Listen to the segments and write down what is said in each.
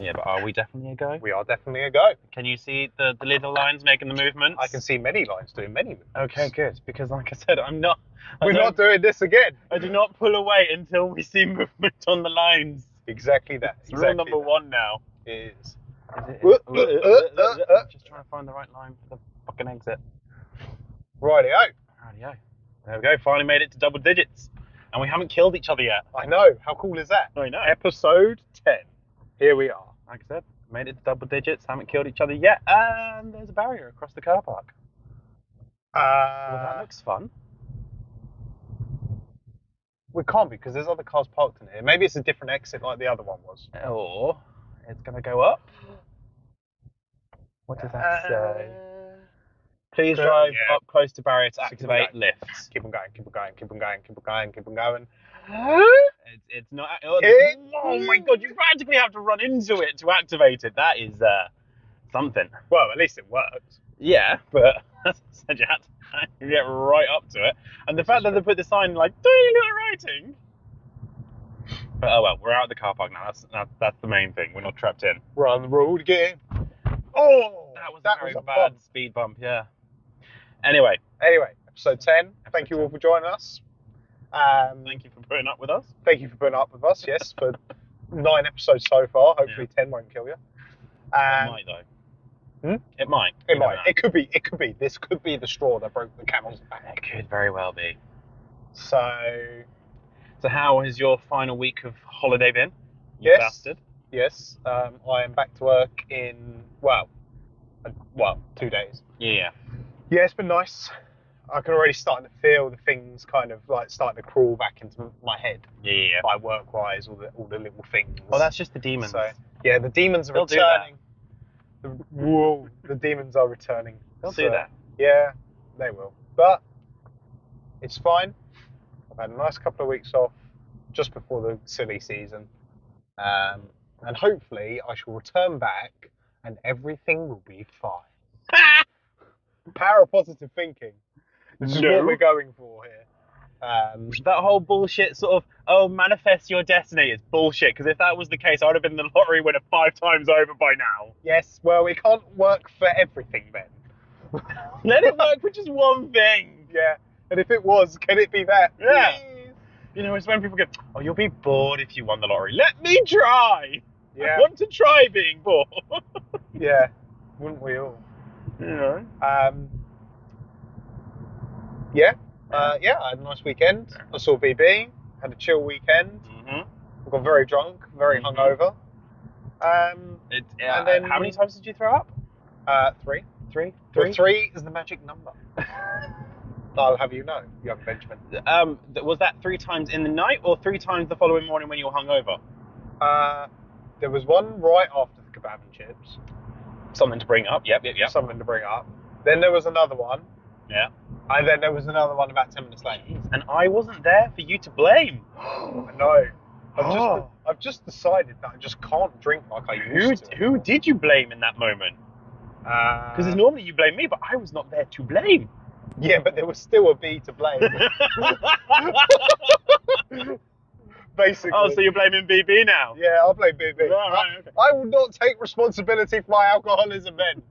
Yeah, but are we definitely a go? We are definitely a go. Can you see the little lines making the movements? I can see many lines doing many movements. Okay, good. Because like I said, We're not doing this again. I do not pull away until we see movement on the lines. Exactly that. It's rule number one now. It is. I'm just trying to find the right line for the fucking exit. Rightio. Rightio. There we go. Finally made it to double digits. And we haven't killed each other yet. I know. How cool is that? I know. Episode 10. Here we are. Like I said, made it to double digits, haven't killed each other yet, and there's a barrier across the car park. Well, that looks fun. We can't be, because there's other cars parked in here. Maybe it's a different exit like the other one was. Or it's going to go up. What does that say? Please drive up close to barrier to activate lifts. Keep on going, keep on going, keep on going, keep on going, keep on going. It's not. Oh my god! You practically have to run into it to activate it. That is something. Well, at least it worked. Yeah, but as I said, you had to get right up to it, and the fact that they put the sign like tiny little writing. But oh well, we're out of the car park now. That's the main thing. We're not trapped in. We're on the road again. Oh, that was a very bad speed bump. Yeah. Anyway, episode 10. Thank you all for joining us. Thank you for putting up with us. Thank you for putting up with us, yes, for 9 episodes so far. Hopefully 10 won't kill you. It might though. It might. It might. It could be. This could be the straw that broke the camel's back. It could very well be. So how has your final week of holiday been? You yes. bastard. Yes. I am back to work in, well, 2 days. Yeah. Yeah, it's been nice. I can already start to feel the things kind of like starting to crawl back into my head. Yeah. By work-wise, all the little things. Well, that's just the demons. So, yeah, the demons are returning. The demons are returning. They'll do that. Yeah, they will. But it's fine. I've had a nice couple of weeks off just before the silly season. And hopefully I shall return back and everything will be fine. Power of positive thinking. This is what we're going for here. That whole bullshit sort of, manifest your destiny is bullshit, because if that was the case, I would have been the lottery winner 5 times over by now. Yes, well, it can't work for everything then. Let it work for just one thing. Yeah, and if it was, can it be that? Yeah. You know, it's when people go, oh, you'll be bored if you won the lottery. Let me try. Yeah. I want to try being bored. Yeah, wouldn't we all? Yeah. I had a nice weekend. I saw BB, had a chill weekend. I got very drunk, very hungover. And then how many times did you throw up? 3. 3? 3 is the magic number. I'll have you know, young Benjamin. Was that 3 times in the night or 3 times the following morning when you were hungover? There was one right after the kebab and chips. Something to bring up. Yep. Something to bring up. Then there was another one. Yeah. And then there was another one about 10 minutes later. And I wasn't there for you to blame. I know. I've just decided that I just can't drink like I used to. Who did you blame in that moment? Because normally you blame me, but I was not there to blame. Yeah, but there was still a B to blame. Basically. Oh, so you're blaming BB now? Yeah, I'll blame BB. Right, okay. I will not take responsibility for my alcoholism then.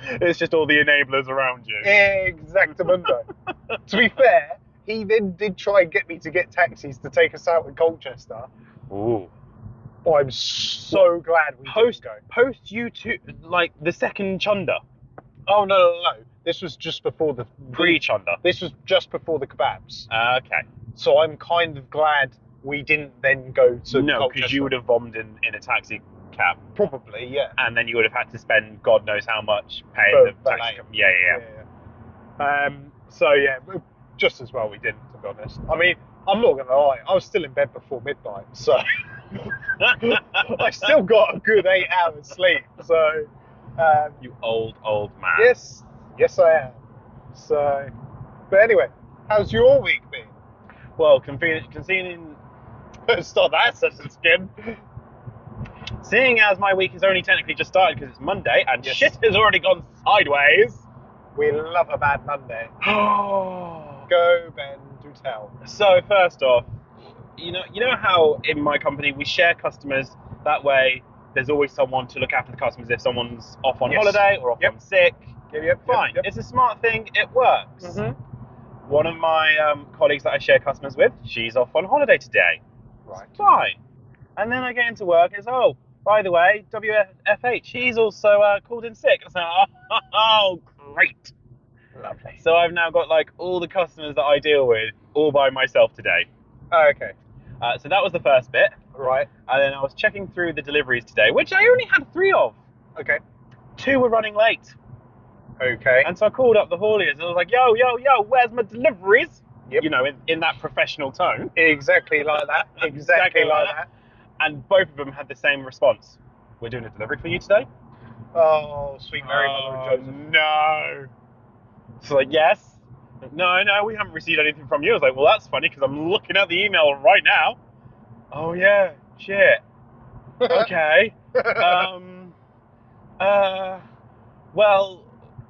It's just all the enablers around you. Exactamundo. To be fair, he then did try and get me to get taxis to take us out in Colchester. Ooh. Oh, I'm so glad we didn't go. Post you to, like, the second chunder? Oh, no. This was just before the... Pre-chunder? This was just before the kebabs. Okay. So I'm kind of glad we didn't then go to No, because you would have bombed in a taxi cab. Probably, yeah. And then you would have had to spend God knows how much paying the taxi cab. Yeah. So, yeah, just as well we didn't, to be honest. I mean, I'm not going to lie, I was still in bed before midnight, so... I still got a good 8 hours sleep, so... You old man. Yes I am. So... But anyway, how's your week been? Well, concealing... Start that sentence again. Seeing as my week has only technically just started because it's Monday and shit has already gone sideways. We love a bad Monday. Go, Ben, do tell. So first off, you know how in my company we share customers, that way There's always someone to look after the customers if someone's off on Yes. holiday or off Yep. on sick. Yep. Fine. Yep. It's a smart thing. It works. Mhm. One of my colleagues that I share customers with, she's off on holiday today. Right. Fine. And then I get into work and it's, oh, by the way, WFH, he's also called in sick. I was like, oh, great. Lovely. So I've now got like all the customers that I deal with all by myself today. Oh, okay. So that was the first bit. Right. And then I was checking through the deliveries today, which I only had 3 of. Okay. 2 were running late. Okay. And so I called up the hauliers and I was like, yo, where's my deliveries? Yep. You know, in that professional tone. Exactly like that. Exactly like that. And both of them had the same response. We're doing a delivery for you today? Oh, sweet Mary, Mother of Joseph. No. So like, yes. No, we haven't received anything from you. I was like, well, that's funny because I'm looking at the email right now. Oh yeah, shit. Okay. Well,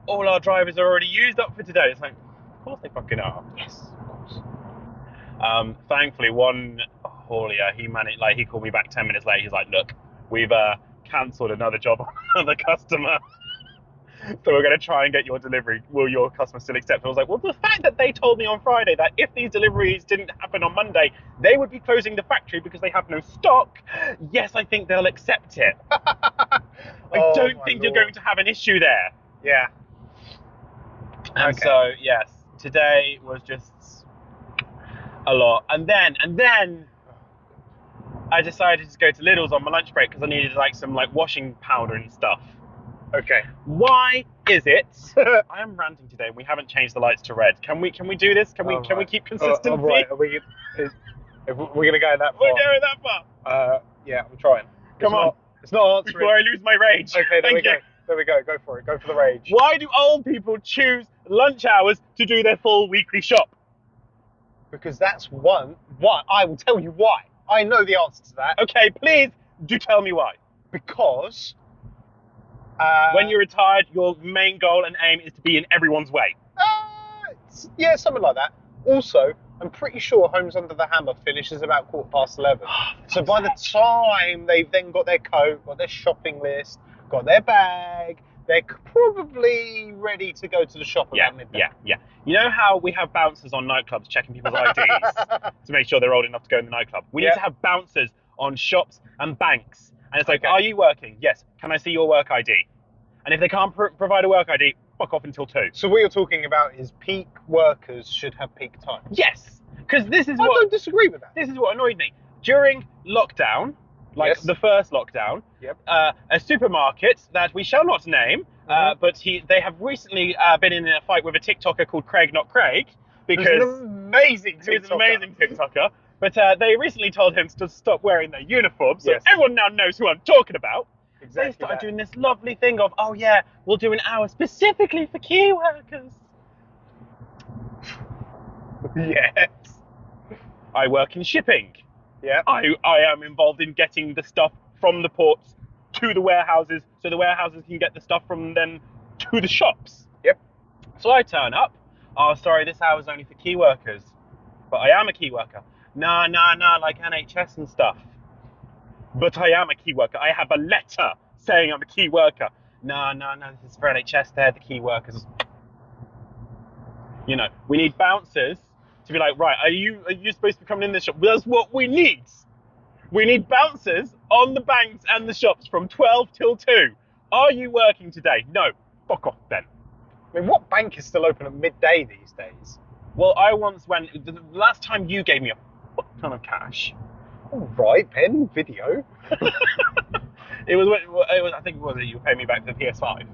all our drivers are already used up for today. It's like, of course they fucking are. Yes, of course. Thankfully, one haulier, he called me back 10 minutes later. He's like, look, we've cancelled another job on another customer. So we're going to try and get your delivery. Will your customer still accept? I was like, well, the fact that they told me on Friday that if these deliveries didn't happen on Monday, they would be closing the factory because they have no stock. Yes, I think they'll accept it. I don't think you're going to have an issue there. Yeah. And Okay. so, yes, today was just a lot. And then I decided to go to Lidl's on my lunch break because I needed like some like washing powder and stuff. Okay. Why is it? I am ranting today. We haven't changed the lights to red. Can we do this? Can we keep consistency? Right. We're gonna go that far. We're going that far. Yeah, I'm trying. Come on. It's not answering. Before I lose my rage. Okay, there Thank we go. you. There we go. Go for it. Go for the rage. Why do old people choose lunch hours to do their full weekly shop? Because that's one. What? I will tell you why. I know the answer to that. Okay, please do tell me why. Because when you're retired, your main goal and aim is to be in everyone's way. yeah, something like that. Also, I'm pretty sure Homes Under the Hammer finishes about 11:15. So by the time they've then got their coat, got their shopping list, got their bag, they're probably ready to go to the shop about midday. Yeah. You know how we have bouncers on nightclubs checking people's IDs to make sure they're old enough to go in the nightclub? We need to have bouncers on shops and banks. And it's like, are you working? Yes. Can I see your work ID? And if they can't provide a work ID, fuck off until 2. So what you're talking about is peak workers should have peak time. Yes. Because I don't disagree with that. This is what annoyed me. During lockdown, the first lockdown, a supermarket that we shall not name, but they have recently been in a fight with a TikToker called Craig Not Craig, because he's an amazing TikToker. But they recently told him to stop wearing their uniform, so Yes. everyone now knows who I'm talking about. Exactly. They started doing this lovely thing of, oh yeah, we'll do an hour specifically for key workers. Yes. I work in shipping. Yeah. I am involved in getting the stuff from the ports to the warehouses, so the warehouses can get the stuff from them to the shops. Yep. So I turn up. Oh, sorry, this hour's only for key workers. But I am a key worker. Nah, like NHS and stuff. But I am a key worker. I have a letter saying I'm a key worker. No, this is for NHS. They're the key workers. You know, we need bouncers to be like, right, are you supposed to be coming in this shop? That's what we need. We need bouncers on the banks and the shops from 12 till 2. Are you working today? No. Fuck off then. I mean, what bank is still open at midday these days? Well, I once went, the last time you gave me a fuck ton of cash. All right, pen, video. It was, I think, you paid me back for the PS5.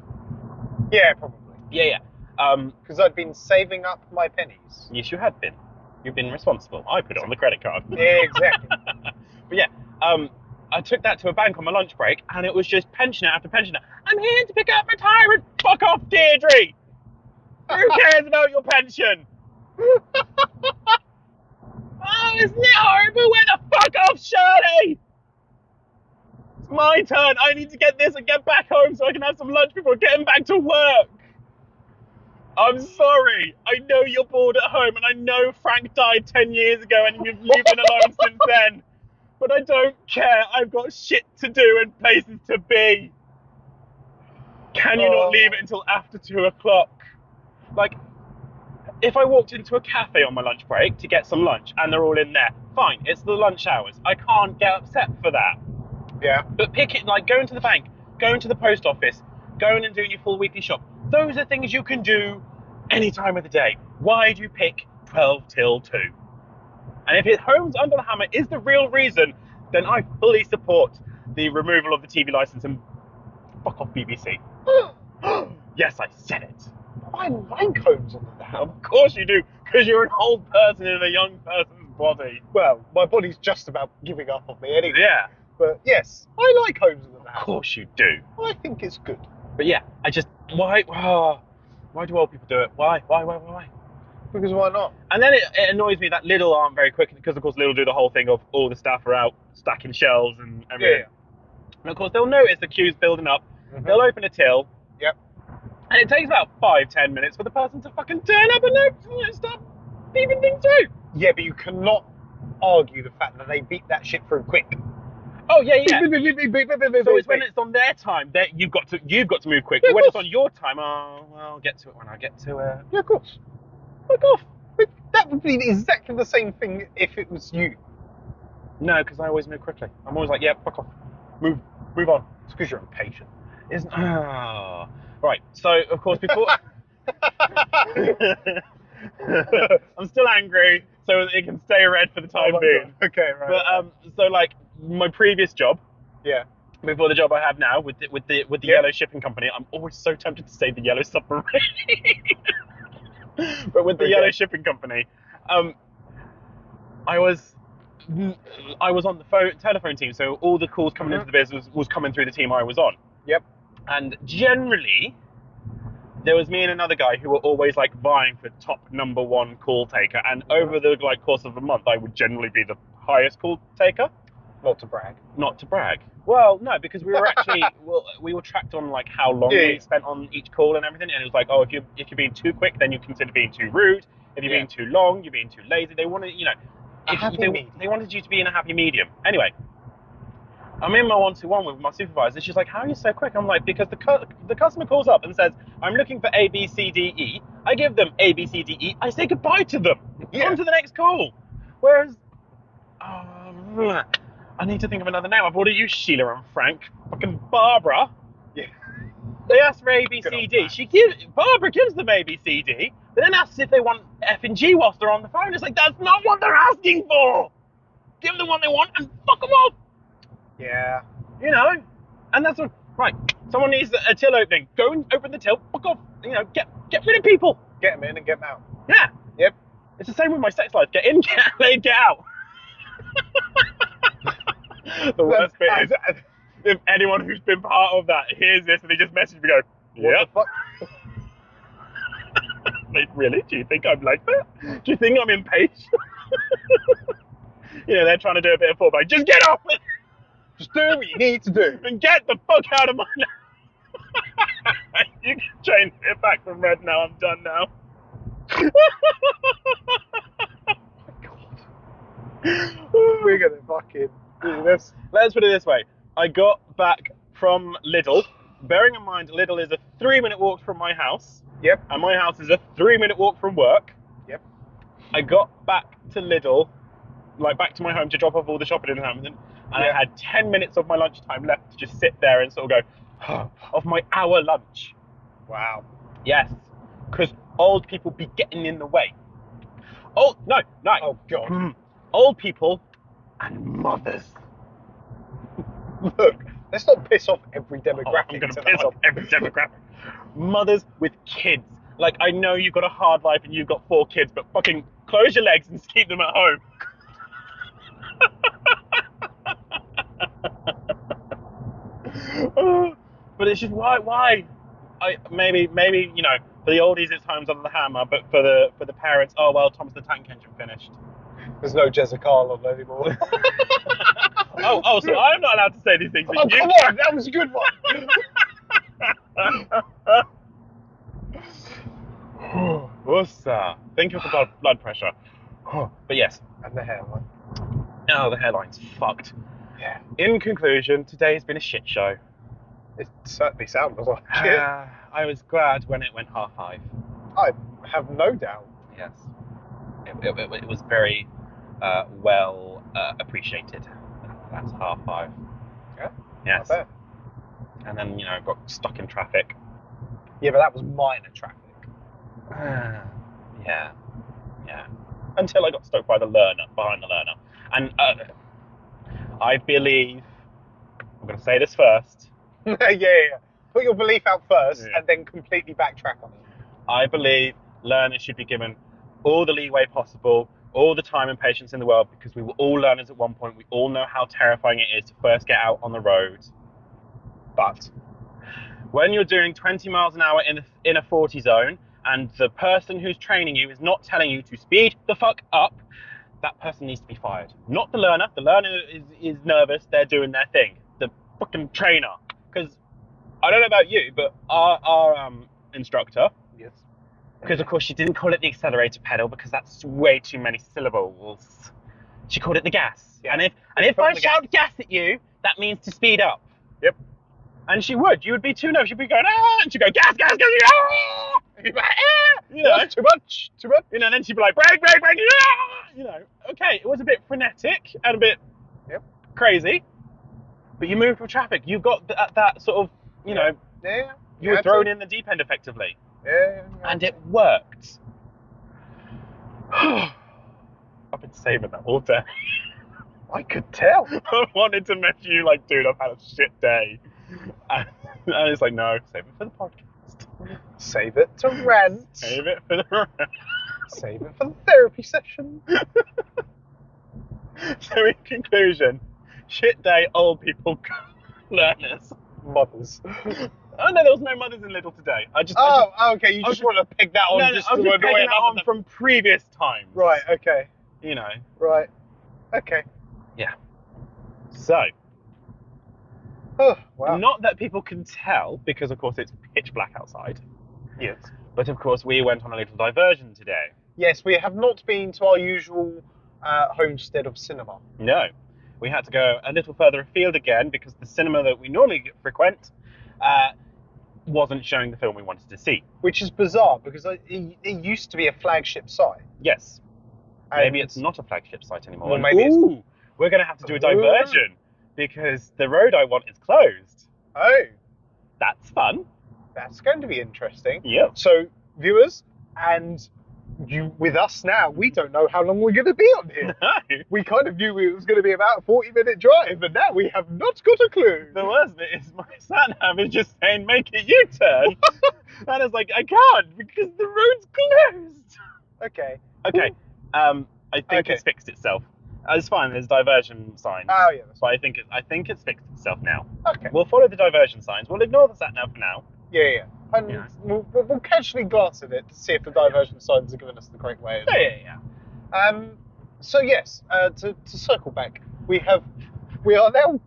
Yeah, probably. Yeah. Because I'd been saving up my pennies. Yes, you had been. You've been responsible. I put it on the credit card. Yeah, exactly. But yeah, I took that to a bank on my lunch break, and it was just pensioner after pensioner. I'm here to pick up my tyrant. Fuck off, Deirdre. Who cares about your pension? Oh, isn't it horrible? Where the fuck off, Shirley? It's my turn. I need to get this and get back home so I can have some lunch before getting back to work. I'm sorry. I know you're bored at home, and I know Frank died 10 years ago and you've been alone since then. But I don't care. I've got shit to do and places to be. Can you not leave it until after 2 o'clock? Like, if I walked into a cafe on my lunch break to get some lunch and they're all in there, fine, it's the lunch hours. I can't get upset for that. Yeah. But pick it, like going to the bank, going to the post office, going and doing your full weekly shop. Those are things you can do any time of the day. Why do you pick 12 till 2? And if it Homes Under the Hammer is the real reason, then I fully support the removal of the TV license and fuck off BBC. Yes, I said it. I like Homes Under the Hammer. Of course you do, because you're an old person in a young person's body. Well, my body's just about giving up on me anyway. Yeah. But yes, I like Homes Under the Hammer. Of course you do. I think it's good. But yeah, I just, why do old people do it? Why? Because why not? And then it annoys me that Lidl aren't very quick, because of course Lidl do the whole thing of all the staff are out stacking shelves and everything. Yeah. And of course they'll notice the queue's building up, they'll open a till, Yep. and it takes about 5-10 minutes for the person to fucking turn up and start beeping things through. Yeah, but you cannot argue the fact that they beat that shit through quick. Oh yeah. So So it's when it's on their time that you've got to move quick. Yeah, But when of it's course. on your time, well, I'll get to it when I get to it. Yeah, of course. Fuck off. But that would be exactly the same thing if it was you. No, because I always move quickly. I'm always like, yeah, fuck off. Move on. It's because you're impatient. Isn't right. So of course before I'm still angry, so it can stay red for the time being. God. Okay, right. But so like my previous job, yeah. before the job I have now with the yellow shipping company, I'm always so tempted to say the yellow submarine. But with the yellow shipping company, I was on the telephone team, so all the calls coming into the business was coming through the team I was on. Yep. And generally, there was me and another guy who were always like vying for top number one call taker. And over the course of a month, I would generally be the highest call taker. Not to brag. Not to brag. Well, no, because we were actually we were tracked on like how long we spent on each call and everything. And it was like, oh, if you're being too quick, then you consider being too rude. If you're being too long, you're being too lazy. They wanted, they wanted you to be in a happy medium. Anyway, I'm in my one-to-one with my supervisor. She's like, how are you so quick? I'm like, because the customer calls up and says, I'm looking for A, B, C, D, E. I give them A, B, C, D, E. I say goodbye to them. On to the next call. Whereas, I need to think of another name. I've already used Sheila and Frank. Fucking Barbara. Yeah. They ask for A, B, C, D. Barbara gives them A, B, C, D, but then asks if they want F and G whilst they're on the phone. It's like, that's not what they're asking for. Give them what they want and fuck them off. Yeah. You know? And that's what, right, someone needs a till opening. Go and open the till, fuck off. Get rid of people. Get them in and get them out. Yeah. Yep. It's the same with my sex life. Get in, get laid, get out. The worst bit is if anyone who's been part of that hears this and they just message me, go, What the fuck? Like, really? Do you think I'm like that? Do you think I'm impatient? They're trying to do a bit of fallback. Just get off it! Just do what you need to do. And get the fuck out of my life. You can change it back from red now. I'm done now. We're gonna fucking do this. Let's put it this way. I got back from Lidl. Bearing in mind, Lidl is a 3-minute walk from my house. Yep. And my house is a 3-minute walk from work. Yep. I got back to Lidl, like back to my home to drop off all the shopping in Hampton, and I had 10 minutes of my lunchtime left to just sit there and sort of go, of my hour lunch. Wow. Yes. Because old people be getting in the way. Oh, no. Oh, God. Old people and mothers. Look, let's not piss off every demographic. I'm going to piss off every demographic. Mothers with kids. Like, I know you've got a hard life and you've got 4 kids, but fucking close your legs and keep them at home. But it's just, why? Maybe, for the oldies it's Homes Under the Hammer, but for the parents, oh well, Thomas the Tank Engine finished. There's no Jezekal on anymore. oh, so I'm not allowed to say these things. Oh, come on, that was a good one. Thank you for blood pressure. But yes. And the hairline. Oh, the hairline's fucked. Yeah. In conclusion, today's been a shit show. It certainly sounds like it. I was glad when it went 5:30. I have no doubt. Yes. It was very well appreciated. That's 5:30. Yeah. Yes. I bet. And then, got stuck in traffic. Yeah, but that was minor traffic. Yeah. Until I got stuck behind the learner. And I believe, I'm going to say this first. yeah. Put your belief out first Yeah. and then completely backtrack on it. I believe learners should be given all the leeway possible, all the time and patience in the world, because we were all learners at one point. We all know how terrifying it is to first get out on the road. But when you're doing 20 miles an hour in a 40 zone, and the person who's training you is not telling you to speed the fuck up, that person needs to be fired. Not the learner. The learner is nervous. They're doing their thing. The fucking trainer. Because I don't know about you, but our instructor, Yes. because of course she didn't call it the accelerator pedal because that's way too many syllables. She called it the gas. Yeah. And if I shout gas at you, that means to speed up. Yep. And she would. You would be too nervous. You'd be going, ah! And she'd go, gas, ah! And you'd be like, ah! Too much. And then she'd be like, brake, ah! Okay, it was a bit frenetic and a bit crazy. But you moved with traffic. You got that sort of, Yeah. you were thrown in the deep end effectively. Yeah. And it worked. I've been saving that all day. I could tell. I wanted to message you like, dude, I've had a shit day. And it's like, no, save it for the podcast. Save it to rant. Save it for the rant. Save it for the therapy session. So in conclusion, shit day, old people, learners. Mothers. Oh no, there was no mothers in Lidl today. Okay. You just want to pick that on I just was to just annoy picking that on another. from previous times. Right. Okay. Right. Okay. Yeah. So, Oh, wow. not that people can tell, because of course it's pitch black outside. Yes. But of course we went on a little diversion today. Yes, we have not been to our usual homestead of cinema. No. We had to go a little further afield again because the cinema that we normally frequent wasn't showing the film we wanted to see. Which is bizarre because it used to be a flagship site. Yes. And Maybe it's not a flagship site anymore. Well, maybe it's not. We're going to have to do a diversion because the road I want is closed. Oh, That's fun. that's going to be interesting. Yep. So, viewers, and you with us now, we don't know how long we're going to be on here. No. We kind of knew it was going to be about a 40-minute drive, and now we have not got a clue. The worst bit is my sat nav is just saying make a U-turn. And it's like, I can't because the road's closed. Okay. Okay. I think it's fixed itself. It's fine. There's diversion signs. Oh yeah. That's But I think it's fixed itself now. okay. We'll follow the diversion signs. We'll ignore the sat nav for now. Yeah. And Yeah. we'll casually glance at it to see if the diversion signs are giving us the correct way. As well. Yeah. So yes, to circle back, we are now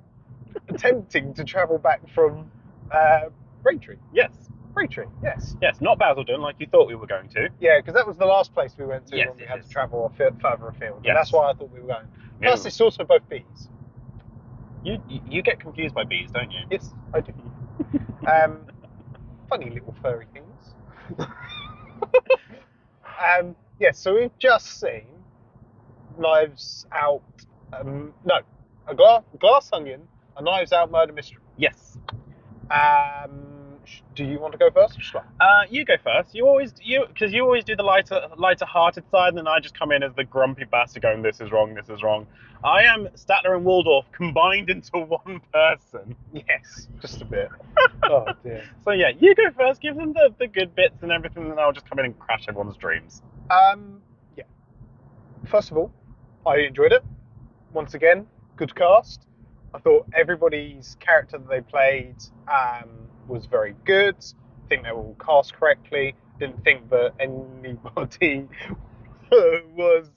attempting to travel back from Braintree. Yes. Braintree. Yes. Yes. Not Basildon like you thought we were going to. Yeah, because that was the last place we went to Yes, when we it had is. to travel further afield. Yes. And that's why I thought we were going. Yeah. Plus, it's also both bees. You get confused by bees, don't you? Yes, I do. Funny little furry things. Yes, so we've just seen Knives Out. No, a Glass Onion, a Knives Out murder mystery. Yes. Do you want to go first? Or shall I? You go first. You always do the lighter-hearted side, and then I just come in as the grumpy bastard going, "This is wrong. This is wrong." I am Statler and Waldorf combined into one person. Yes, just a bit. Oh dear. So yeah, you go first. Give them the good bits and everything, and then I'll just come in and crash everyone's dreams. Yeah. First of all, I enjoyed it. Once again, good cast. I thought everybody's character that they played was very good. I think they were all cast correctly. Didn't think that anybody was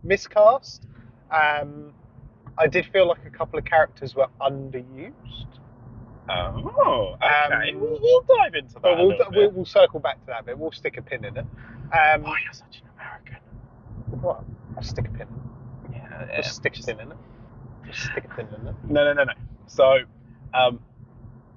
miscast. I did feel like a couple of characters were underused. Oh, okay. We'll dive into that. But we'll circle back to that bit. We'll stick a pin in it. Oh, you're such an American. What? I'll stick a pin. Yeah. Just stick a pin in it. Just stick a pin in it. No. So,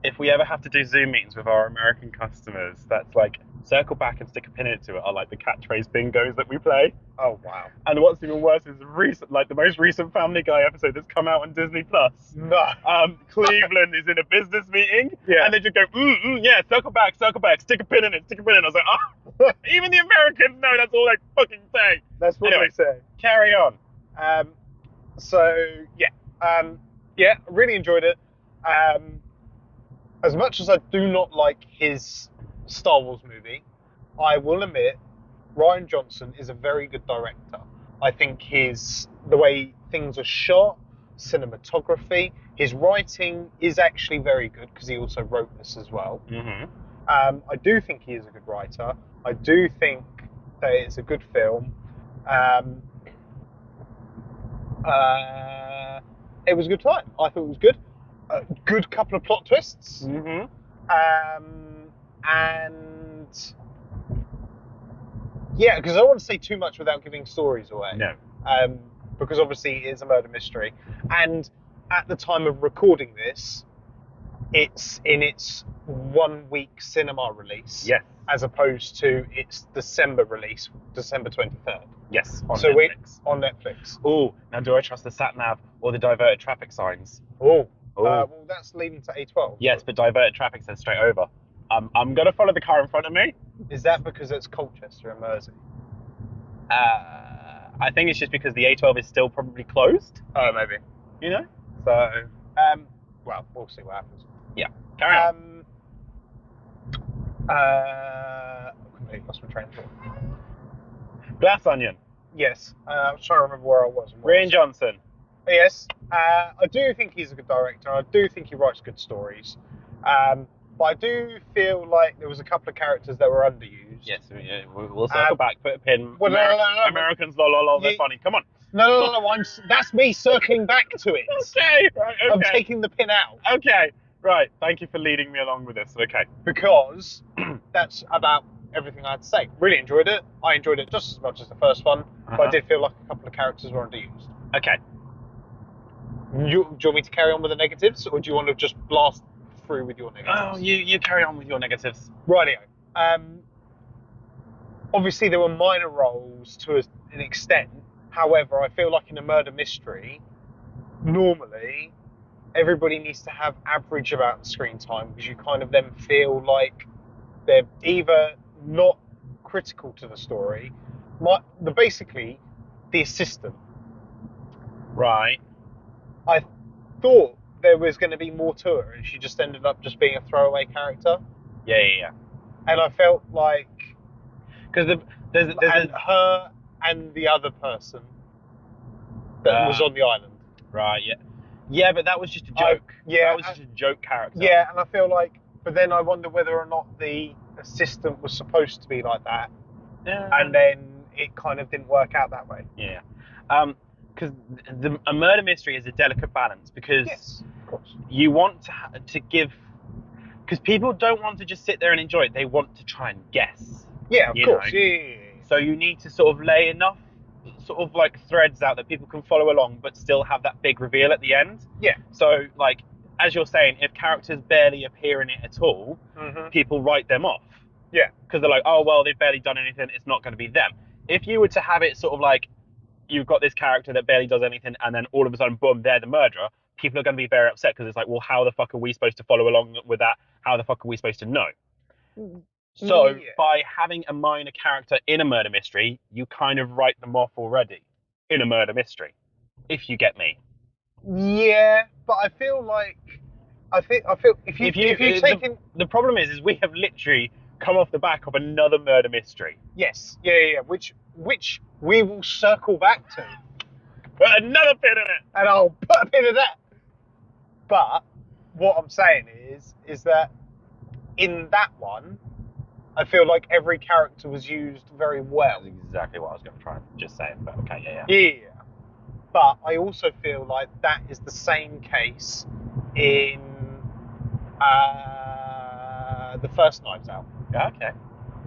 if we ever have to do Zoom meetings with our American customers, that's like circle back and stick a pin into it are like the catchphrase bingos that we play. Oh wow. And what's even worse is the most recent Family Guy episode that's come out on Disney Plus. No. Cleveland is in a business meeting, Yeah. and they just go, yeah, circle back, stick a pin in it. I was like, oh, even the Americans know that's all they fucking say. That's what Anyway, they say. Carry on. Yeah, really enjoyed it. As much as I do not like his Star Wars movie, I will admit Rian Johnson is a very good director. I think the way things are shot, cinematography, his writing is actually very good because he also wrote this as well. Mm-hmm. I do think he is a good writer. I do think that it's a good film. It was a good time. I thought it was good. A good couple of plot twists. Mm-hmm. And yeah, because I don't want to say too much without giving stories away. No. Because obviously it is a murder mystery. And at the time of recording this, it's in its 1 week cinema release. Yes. As opposed to its December release, December 23rd. Yes. On So Netflix. On Netflix. Oh, now do I trust the sat nav or the diverted traffic signs? Oh. Oh. Well, that's leading to A12. Yes, but diverted traffic says straight over. I'm gonna follow the car in front of me. Is that because it's Colchester and Mersey? I think it's just because the A12 is still probably closed. Oh, maybe. You know. So. Well, we'll see what happens. Yeah. Carry on. I completely lost my train of thought. Glass Onion. Yes. I was trying to remember where I was. Rian Johnson. Yes. I do think he's a good director. I do think he writes good stories. But I do feel like there was a couple of characters that were underused. Yes, we'll circle back, put a pin. Well, no. Americans, lol, they're funny. Come on. No. That's me circling back to it. Okay, right, okay. I'm taking the pin out. Okay, right. Thank you for leading me along with this. Okay. Because that's about everything I had to say. Really enjoyed it. I enjoyed it just as much as the first one, but I did feel like a couple of characters were underused. Okay. Do you want me to carry on with the negatives, or do you want to just blast through with your negatives? Oh, you carry on with your negatives. Rightio. Obviously, there were minor roles to an extent. However, I feel like in a murder mystery, normally everybody needs to have average amount of screen time because you kind of then feel like they're either not critical to the story, basically the assistant. Right. I thought there was going to be more to her, and she just ended up just being a throwaway character. Yeah. And I felt like because there's her and the other person that was on the island. Right. Yeah, but that was just a joke. That was just a joke character. Yeah, and I feel like, but then I wonder whether or not the assistant was supposed to be like that, and then it kind of didn't work out that way. Yeah. Because a murder mystery is a delicate balance because yes, of course. You want to give, because people don't want to just sit there and enjoy it. They want to try and guess. Yeah, of course. Yeah. So you need to sort of lay enough sort of like threads out that people can follow along, but still have that big reveal at the end. Yeah. So like, as you're saying, if characters barely appear in it at all, people write them off. Yeah. Because they're like, oh, well, they've barely done anything. It's not going to be them. If you were to have it sort of like, you've got this character that barely does anything, and then all of a sudden, boom, they're the murderer, people are going to be very upset because it's like, well, how the fuck are we supposed to follow along with that? How the fuck are we supposed to know? So by having a minor character in a murder mystery, you kind of write them off already in a murder mystery, if you get me. Yeah, but I feel like if you've taken the problem is we have literally come off the back of another murder mystery. Yes, yeah, which we will circle back to. Put another pin in it, and I'll put a pin in that. But what I'm saying is that in that one, I feel like every character was used very well. That's exactly what I was going to try and just say. But okay, yeah. Yeah. But I also feel like that is the same case in the first Knives Out. Yeah, okay.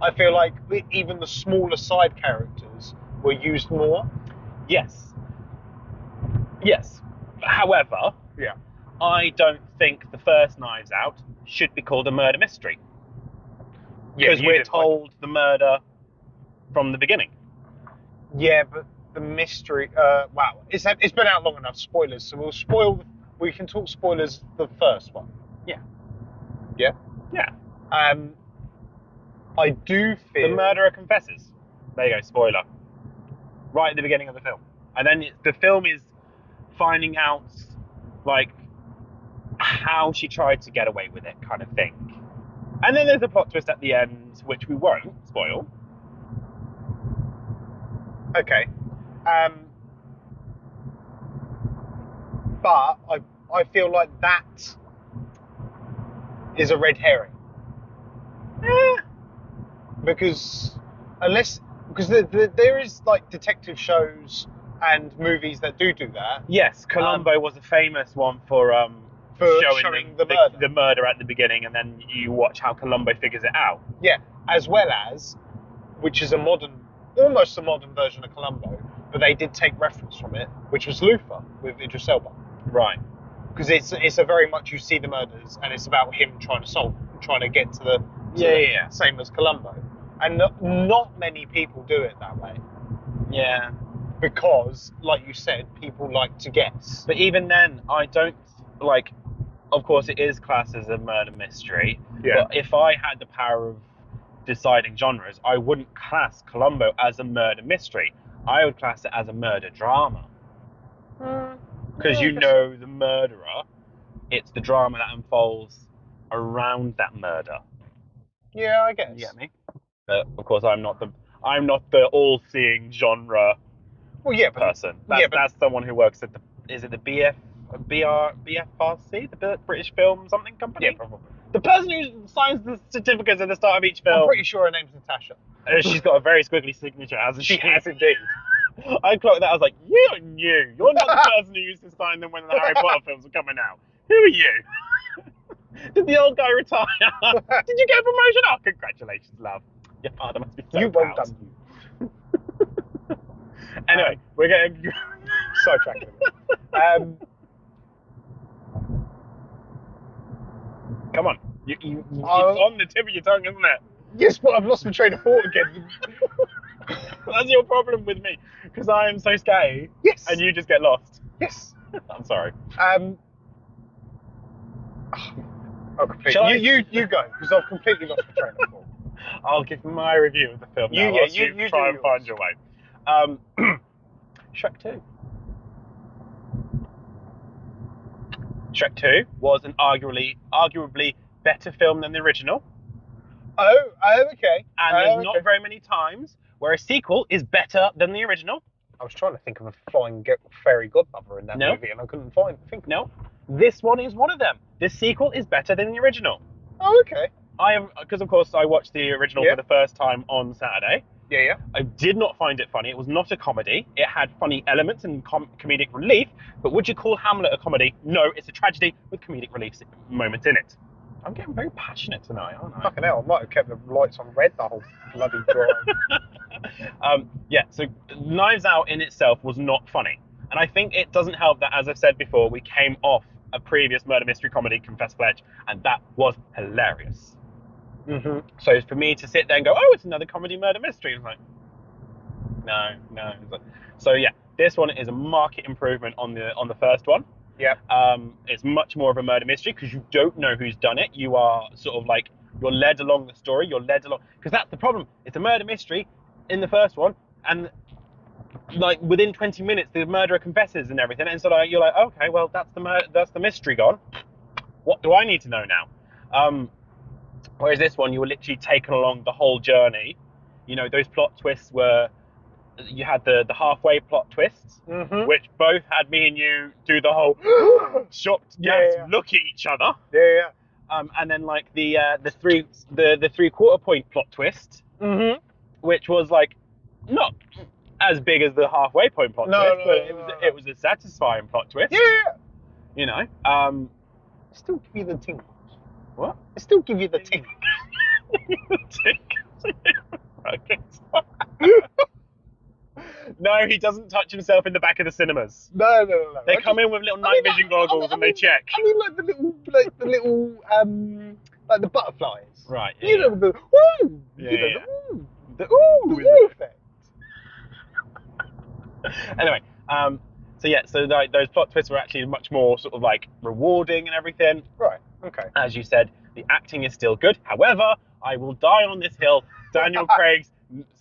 I feel like even the smaller side characters were used more. Yes. Yes. However, Yeah. I don't think the first Knives Out should be called a murder mystery. Because we're told the murder from the beginning. Yeah, but the mystery. Wow, it's been out long enough. Spoilers. So we'll spoil. We can talk spoilers. The first one. Yeah. Yeah. Yeah. I do feel The murderer confesses. There you go. Spoiler. Right at the beginning of the film, and then the film is finding out like how she tried to get away with it, kind of thing. And then there's a plot twist at the end, which we won't spoil. Okay. But I feel like that is a red herring. Because there is like detective shows and movies that do that. Yes, Columbo was a famous one for showing the murder at the beginning, and then you watch how Columbo figures it out. Yeah, as well as, which is almost a modern version of Columbo, but they did take reference from it, which was Luther with Idris Elba. Right. Because it's a very much, you see the murders and it's about him trying to get to the same as Columbo, and not many people do it that way. Yeah. Because, like you said, people like to guess. But even then, I don't like. Of course, it is classed as a murder mystery. Yeah. But if I had the power of deciding genres, I wouldn't class Columbo as a murder mystery. I would class it as a murder drama. Because the murderer, it's the drama that unfolds around that murder. Yeah, I guess. You get me? But of course, I'm not the all-seeing genre. Well, yeah, person. That's someone who works at is it the BFRC, the British Film something company? Yeah, probably. The person who signs the certificates at the start of each film. I'm pretty sure her name's Natasha. She's got a very squiggly signature, hasn't she? She has indeed. I clocked that. I was like, you're new. You're not the person who used to sign them when the Harry Potter films were coming out. Who are you? Did the old guy retire? Did you get a promotion? Oh, congratulations, love. Your father must be so proud. Well done. Anyway, we're getting sidetracked. Come on, it's on the tip of your tongue, isn't it? Yes, but I've lost my train of thought again. That's your problem with me, because I am so scatty. Yes. And you just get lost. Yes. I'm sorry. You go, because I've completely lost my train of thought. I'll give my review of the film now. You try and find your way. Shrek 2. Shrek 2 was an arguably better film than the original. Oh, okay. And there's not very many times where a sequel is better than the original. I was trying to think of a flying fairy godmother in that movie, and I couldn't think. No, this one is one of them. This sequel is better than the original. Oh, okay. Because of course I watched the original for the first time on Saturday. Yeah. I did not find it funny. It was not a comedy. It had funny elements and comedic relief. But would you call Hamlet a comedy? No, it's a tragedy with comedic relief moments in it. I'm getting very passionate tonight, aren't I? Fucking hell, I might have kept the lights on red the whole bloody drive. So Knives Out in itself was not funny. And I think it doesn't help that, as I've said before, we came off a previous murder mystery comedy, Confess Pledge, and that was hilarious. Mm-hmm. So for me to sit there and go, oh, it's another comedy murder mystery, it's like, no. So yeah, this one is a marked improvement on the first one. Yeah. It's much more of a murder mystery because you don't know who's done it. You are sort of like, you're led along the story. You're led along, because that's the problem. It's a murder mystery in the first one, and like within 20 minutes, the murderer confesses and everything, and so like you're like, okay, well that's the mystery gone. What do I need to know now? Whereas this one, you were literally taken along the whole journey. You know, those plot twists you had the halfway plot twists, which both had me and you do the whole shocked look at each other. Yeah. And then like the 3/4 point plot twist, which was like not as big as the halfway point plot twist, but it was a satisfying plot twist. Yeah. You know, still give you the tingles. What? I still give you the tingles. No, he doesn't touch himself in the back of the cinemas. No. They come in with little night vision goggles and they check. I mean, like the little, like the butterflies. Right. You know the woo. Yeah, You know yeah. the woo effect. Anyway, so like, those plot twists were actually much more sort of like rewarding and everything. Right. Okay. As you said, the acting is still good. However, I will die on this hill. Daniel Craig's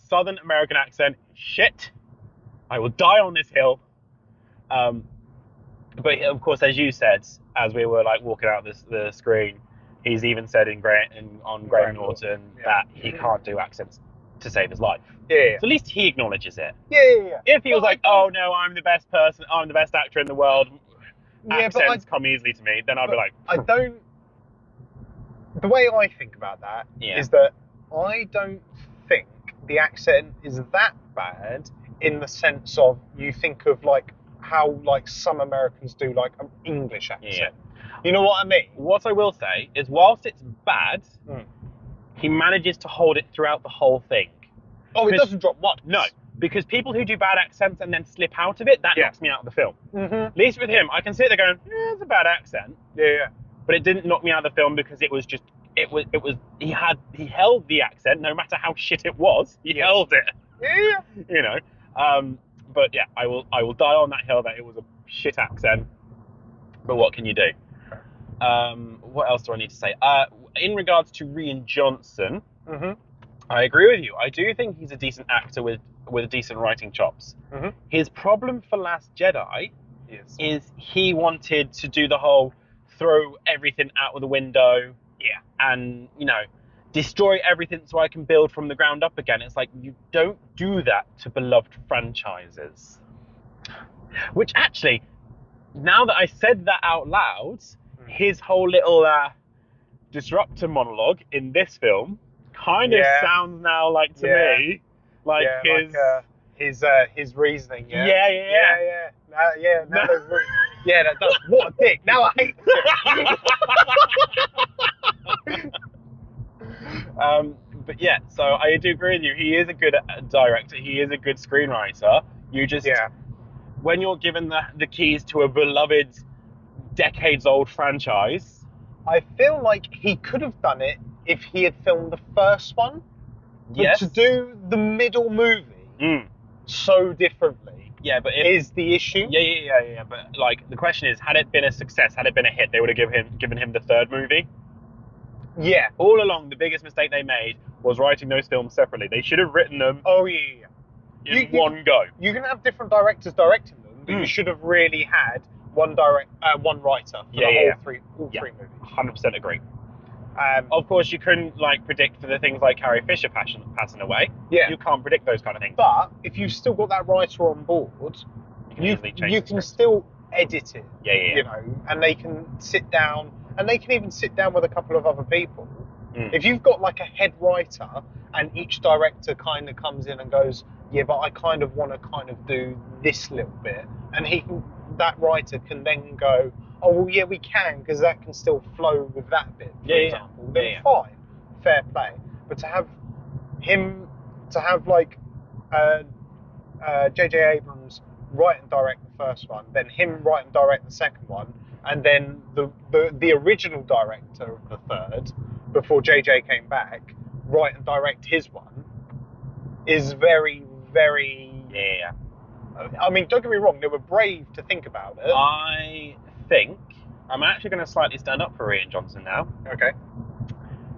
Southern American accent, shit. I will die on this hill. But of course, as you said, as we were like walking out the screen, he's even said on Graham Norton that he can't do accents to save his life. Yeah. So at least he acknowledges it. Yeah. If he was like, oh no, I'm the best person, I'm the best actor in the world, accents come easily to me, then I'd be like, I don't. The way I think about that Yeah. is that I don't think the accent is that bad in the sense of you think of like how like some Americans do like an English accent. Yeah. You know what I mean? What I will say is, whilst it's bad, he manages to hold it throughout the whole thing. Oh, it doesn't drop once. No, because people who do bad accents and then slip out of it, that knocks me out of the film. Mm-hmm. At least with him, I can sit there going, yeah, it's a bad accent. Yeah. But it didn't knock me out of the film because it was he held the accent no matter how shit it was. He held it. Yeah. You know. But yeah, I will die on that hill that it was a shit accent. But what can you do? What else do I need to say? In regards to Rian Johnson, I agree with you. I do think he's a decent actor with decent writing chops. His problem for Last Jedi is he wanted to do the whole throw everything out of the window, and destroy everything so I can build from the ground up again. It's like, you don't do that to beloved franchises. Which actually, now that I said that out loud, his whole little disruptor monologue in this film kind of sounds now like to me like his reasoning. Yeah. That does. What a dick. Now I hate it. But yeah, so I do agree with you. He is a good director. He is a good screenwriter. You just, when you're given the keys to a beloved, decades-old franchise, I feel like he could have done it if he had filmed the first one. But to do the middle movie so differently, but is the issue. Yeah. But like, the question is, had it been a success, had it been a hit, they would have given him the third movie. Yeah. All along, the biggest mistake they made was writing those films separately. They should have written them. In one go. You can have different directors directing them, but you should have really had one writer for all three movies. 100% agree. Of course, you couldn't predict for the things like Carrie Fisher passing away. Yeah. You can't predict those kind of things. But if you've still got that writer on board, you can still edit it. Yeah. You know, and they can sit down, and they can even sit down with a couple of other people. If you've got like a head writer, and each director kind of comes in and goes, yeah, but I kind of want to kind of do this little bit, and that writer can then go, oh well, yeah, we can, because that can still flow with that bit, for example. Then fine, fair play. But to have J.J. Abrams write and direct the first one, then him write and direct the second one, and then the original director of the third, before J.J. came back, write and direct his one, is very, very... Yeah. I mean, don't get me wrong, they were brave to think about it. I think I'm actually going to slightly stand up for Rian Johnson now. Okay.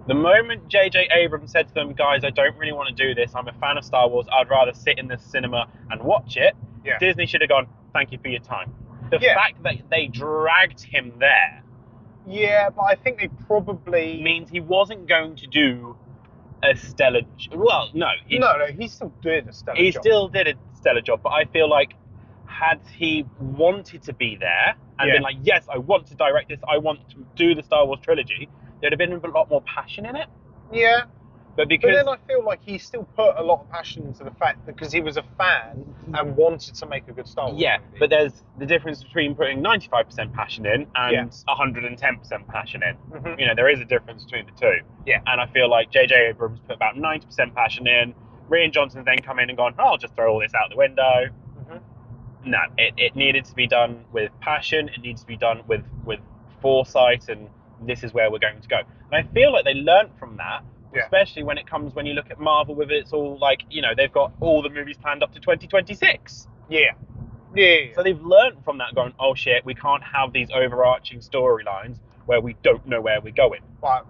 The moment J.J. Abrams said to them, guys, I don't really want to do this, I'm a fan of Star Wars, I'd rather sit in the cinema and watch it, Disney should have gone, thank you for your time. The fact that they dragged him there... Yeah, but I think they probably... means he wasn't going to do a stellar... Well, no. He still did a stellar job. He still did a stellar job, but I feel like had he wanted to be there and been like, yes, I want to direct this, I want to do the Star Wars trilogy, there'd have been a lot more passion in it. Yeah. But then I feel like he still put a lot of passion into the fact that because he was a fan and wanted to make a good Star Wars movie. But there's the difference between putting 95% passion in and 110% passion in. You know, there is a difference between the two. Yeah. And I feel like J.J. Abrams put about 90% passion in, Rian Johnson's then come in and gone, I'll just throw all this out the window. No, it needed to be done with passion. It needs to be done with foresight, and this is where we're going to go. And I feel like they learned from that, especially when you look at Marvel with it's all like, they've got all the movies planned up to 2026. Yeah. So they've learned from that, going, oh shit, we can't have these overarching storylines where we don't know where we're going. But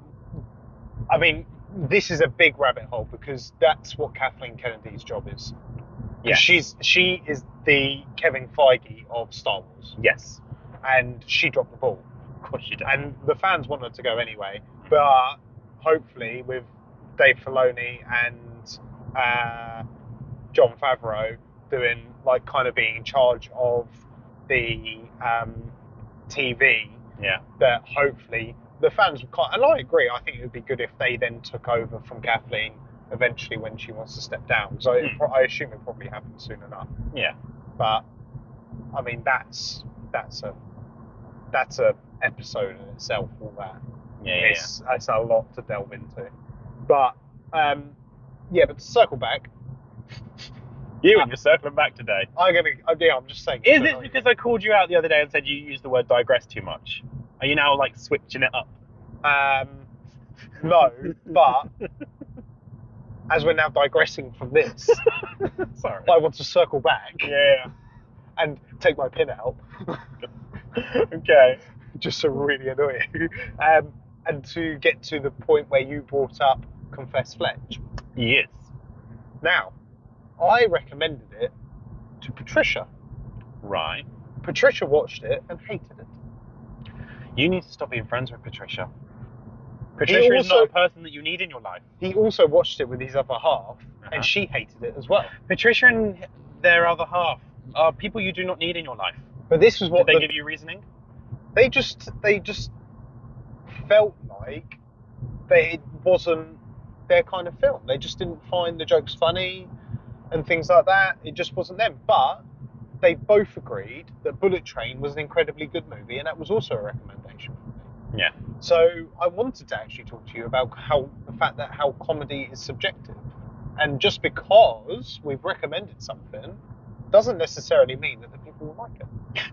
I mean, this is a big rabbit hole because that's what Kathleen Kennedy's job is. Yeah. She is the Kevin Feige of Star Wars. Yes. And she dropped the ball. Of course she did. And the fans want her to go anyway. But hopefully with Dave Filoni and Jon Favreau doing, like, kind of being in charge of the TV, that hopefully the fans would and I agree, I think it would be good if they then took over from Kathleen eventually when she wants to step down. So I assume it probably happens soon enough. Yeah. But I mean, that's a episode in itself. All that. It's a lot to delve into. But but to circle back. And you're circling back today. I'm just saying. Is it because I called you out the other day and said you used the word digress too much? Are you now like switching it up? No, but as we're now digressing from this, sorry, I want to circle back. Yeah. And take my pin out. Okay. Just to really annoy you. And to get to the point where you brought up Confess Fletch. Yes. Now, I recommended it to Patricia. Right. Patricia watched it and hated it. You need to stop being friends with Patricia. Patricia is not a person that you need in your life. He also watched it with his other half, and she hated it as well. Patricia and their other half are people you do not need in your life. But this was what Did they give you reasoning? They just felt like it wasn't their kind of film. They just didn't find the jokes funny and things like that. It just wasn't them. But they both agreed that Bullet Train was an incredibly good movie, and that was also a recommendation for me. Yeah. So I wanted to actually talk to you about how comedy is subjective. And just because we've recommended something doesn't necessarily mean that the people will like it.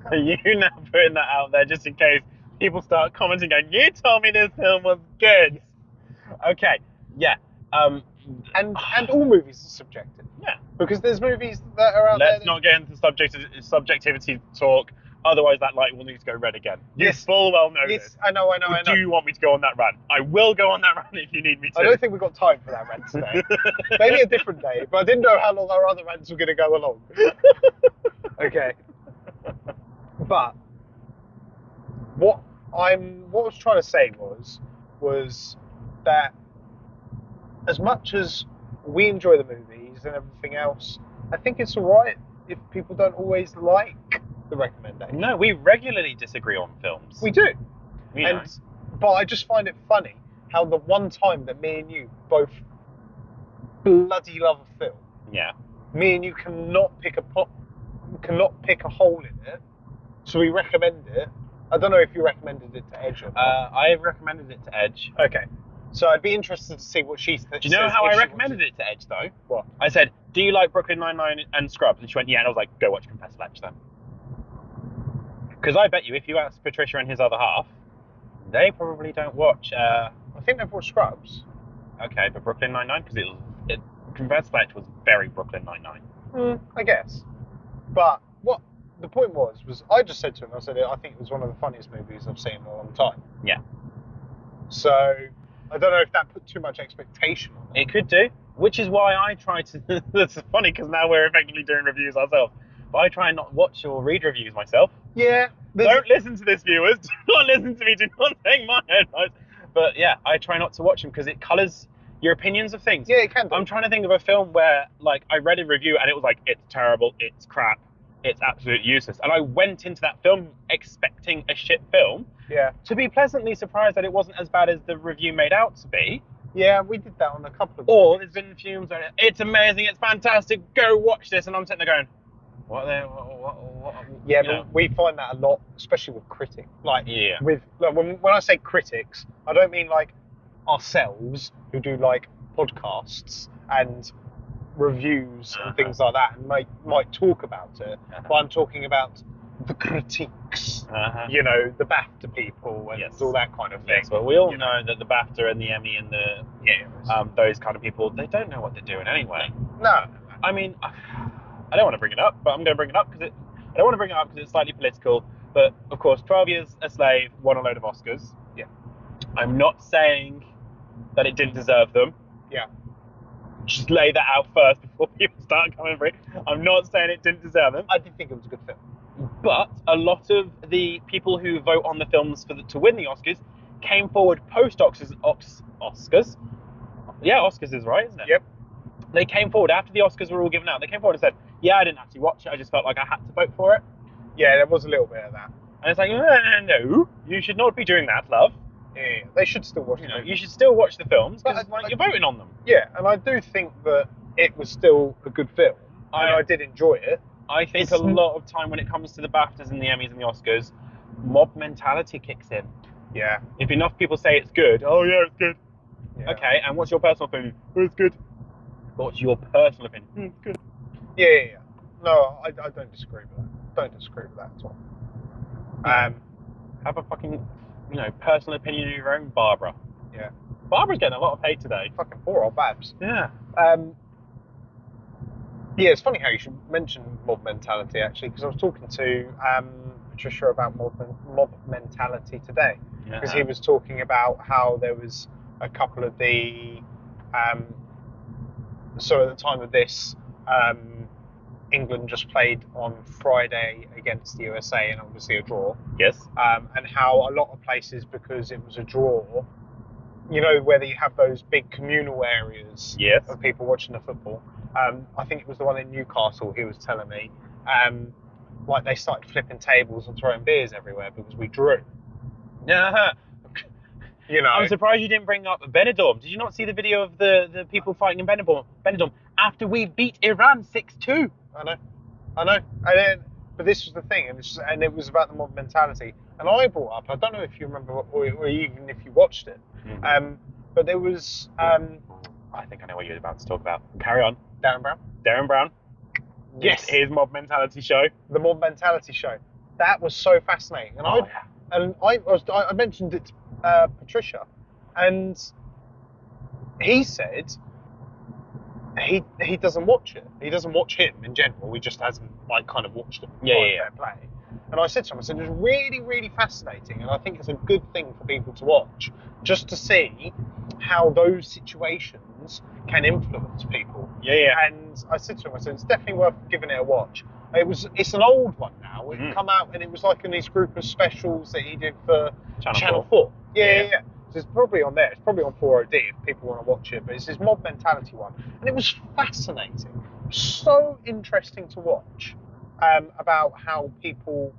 Are you now putting that out there just in case people start commenting going, you told me this film was good? Okay, yeah. And all movies are subjective. Yeah. Because there's movies that are out there. Let's not get into subjectivity talk, otherwise that light will need to go red again. You full well know this. I know. Do you want me to go on that rant? I will go on that rant if you need me to. I don't think we've got time for that rant today. Maybe a different day, but I didn't know how long our other rants were going to go along. Okay. But what I was trying to say was that as much as we enjoy the movies and everything else, I think it's alright if people don't always like the recommendation. No, we regularly disagree on films. We do. You But I just find it funny how the one time that me and you both bloody love a film, me and you cannot pick a hole in it, so we recommend it. I don't know if you recommended it to Edge or not. I have recommended it to Edge. Okay. So I'd be interested to see what she says. Do you know how I recommended it to Edge, though? What? I said, do you like Brooklyn Nine-Nine and Scrubs? And she went, yeah. And I was like, go watch Confess Fletch then. Because I bet you, if you ask Patricia and his other half, they probably don't watch... I think they've watched Scrubs. Okay, but Brooklyn Nine-Nine? Because Confess Fletch was very Brooklyn Nine-Nine. I guess. But what the point was I just said to him, I think it was one of the funniest movies I've seen in a long time. Yeah. So... I don't know if that put too much expectation on it. It could do, which is why I try to... That's funny, because now we're effectively doing reviews ourselves. But I try and not watch or read reviews myself. Yeah. Don't listen to this, viewers. Do not listen to me. Do not take my advice. But yeah, I try not to watch them because it colours your opinions of things. Yeah, it can do. I'm trying to think of a film where, like, I read a review and it was like, it's terrible, it's crap, it's absolutely useless. And I went into that film expecting a shit film. Yeah. To be pleasantly surprised that it wasn't as bad as the review made out to be. Yeah, we did that on a couple of... Or there's been films where it's amazing, it's fantastic, go watch this, and I'm sitting there going, what? Yeah, but we find that a lot, especially with critics. When I say critics, I don't mean like ourselves who do like podcasts and reviews and things like that, and might talk about it. But I'm talking about the critiques, you know, the BAFTA people and all that kind of thing. Yes, well, we all know that the BAFTA and the Emmy and the those kind of people, they don't know what they're doing anyway. No. I mean, I don't want to bring it up, but I'm going to bring it up because I don't want to bring it up because it's slightly political. But of course, 12 Years a Slave won a load of Oscars. Yeah. I'm not saying that it didn't deserve them. Yeah. Just lay that out first before people start coming for it. I'm not saying it didn't deserve them. I did think it was a good film. But a lot of the people who vote on the films to win the Oscars came forward post-Oscars. Oscars? Yeah, Oscars is right, isn't it? Yep. They came forward after the Oscars were all given out. They came forward and said, yeah, I didn't actually watch it. I just felt like I had to vote for it. Yeah, there was a little bit of that. And it's like, no, you should not be doing that, love. Yeah, they should still watch them. You should still watch the films because But you're voting on them. Yeah, and I do think that it was still a good film. I did enjoy it. I think a lot of time when it comes to the BAFTAs and the Emmys and the Oscars, mob mentality kicks in. Yeah. If enough people say it's good, oh yeah, it's good. Yeah. Okay, and what's your personal opinion? Oh, it's good. What's your personal opinion? It's good. Yeah. No, I don't disagree with that. Don't disagree with that at all. Have a fucking, personal opinion of your own, Barbara. Yeah. Barbara's getting a lot of hate today. Fucking poor old Babs. Yeah. Yeah, it's funny how you should mention mob mentality, actually, because I was talking to Patricia about mob mentality today. Because he was talking about how there was a couple of the... so at the time of this, England just played on Friday against the USA, and obviously a draw. Yes. And how a lot of places, because it was a draw, whether you have those big communal areas of people watching the football. I think it was the one in Newcastle, he was telling me, like they started flipping tables and throwing beers everywhere because we drew. Yeah. I'm surprised you didn't bring up Benidorm. Did you not see the video of the people fighting in Benidorm after we beat Iran 6-2? I know. But this was the thing, and it was about the mob mentality. And I brought up, I don't know if you remember, or even if you watched it, but there was... I think I know what you're about to talk about. Carry on. Darren Brown. Yes. His mob mentality show. The mob mentality show. That was so fascinating. And I mentioned it to Patricia, and he said he doesn't watch it. He doesn't watch him in general. He just hasn't kind of watched it. Fair play. And I said to him, it's really, really fascinating, and I think it's a good thing for people to watch, just to see how those situations can influence people. And I said to him, it's definitely worth giving it a watch. It's an old one now. It come out, and it was like in these group of specials that he did for Channel 4. Yeah. So it's probably on there. It's probably on 4OD if people want to watch it. But it's his mob mentality one, and it was fascinating, so interesting to watch. About how people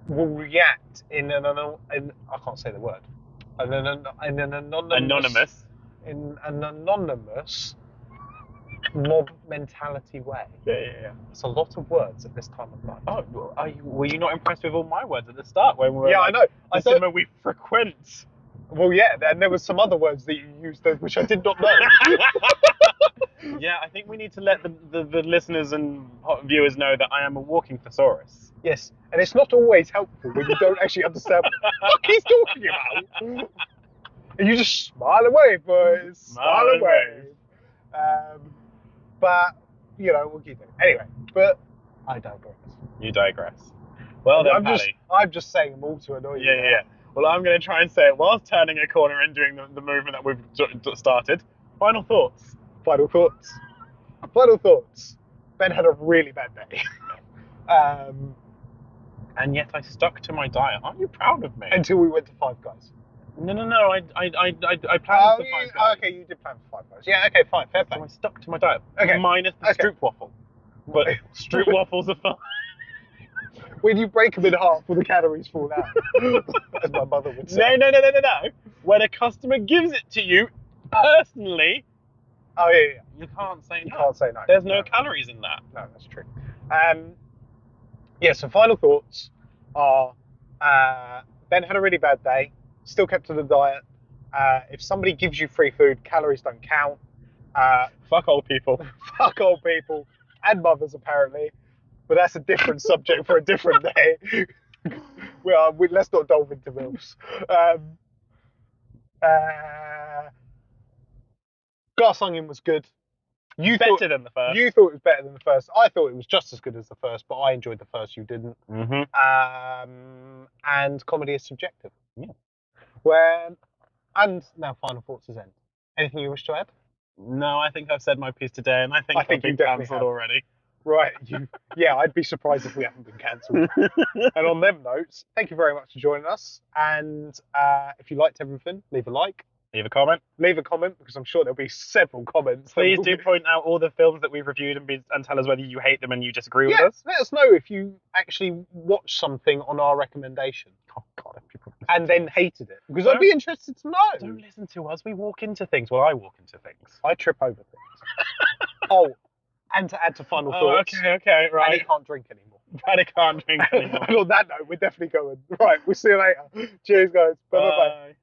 will react in an I can't say the word. In an anonymous mob mentality way. Yeah. It's a lot of words at this time of life. Oh, were you not impressed with all my words at the start when we were? Yeah, I know. The cinema we frequent. Well, yeah, and there was some other words that you used which I did not know. Yeah, I think we need to let the listeners and viewers know that I am a walking thesaurus. Yes, and it's not always helpful when you don't actually understand what the fuck he's talking about. And you just smile away, boys. Smile away. But, we'll keep it. Anyway, but I digress. You digress. Well then, I'm just saying them all to annoy you. Yeah. Well, I'm going to try and say it whilst turning a corner and doing the movement that we've started. Final thoughts. Ben had a really bad day. And yet I stuck to my diet. Aren't you proud of me? Until we went to Five Guys. No. I planned for Five Guys. Okay, you did plan for Five Guys. Yeah, okay, fine, fair play. So I stuck to my diet. Okay. Minus the stroop waffle. But stroop waffles are fine. When you break them in half, will the calories fall out? As my mother would say. No. When a customer gives it to you, personally... Oh, yeah. You can't say no. You can't say no. There's no calories in that. No, that's true. So final thoughts are, Ben had a really bad day, still kept to the diet. If somebody gives you free food, calories don't count. Fuck old people. Fuck old people and mothers, apparently. But that's a different subject for a different day. Let's not delve into MILFs. Glass Onion was good. Better than the first. You thought it was better than the first. I thought it was just as good as the first, but I enjoyed the first. You didn't. And comedy is subjective. Yeah. And now final thoughts is end. Anything you wish to add? No, I think I've said my piece today, and I think I've been cancelled already. Right. Yeah, I'd be surprised if we haven't been cancelled. And on them notes, thank you very much for joining us. And if you liked everything, leave a like. Leave a comment. Leave a comment, because I'm sure there'll be several comments. Please do point out all the films that we've reviewed and tell us whether you hate them and you disagree with us. Let us know if you actually watched something on our recommendation. Oh, God, if people and then hated it. Because I'd be interested to know. Don't listen to us. We walk into things. Well, I walk into things. I trip over things. And to add to final thoughts. Okay, right. And he can't drink anymore. Paddy can't drink anymore. And on that note, we're definitely going. Right, we'll see you later. Cheers, guys. Bye-bye.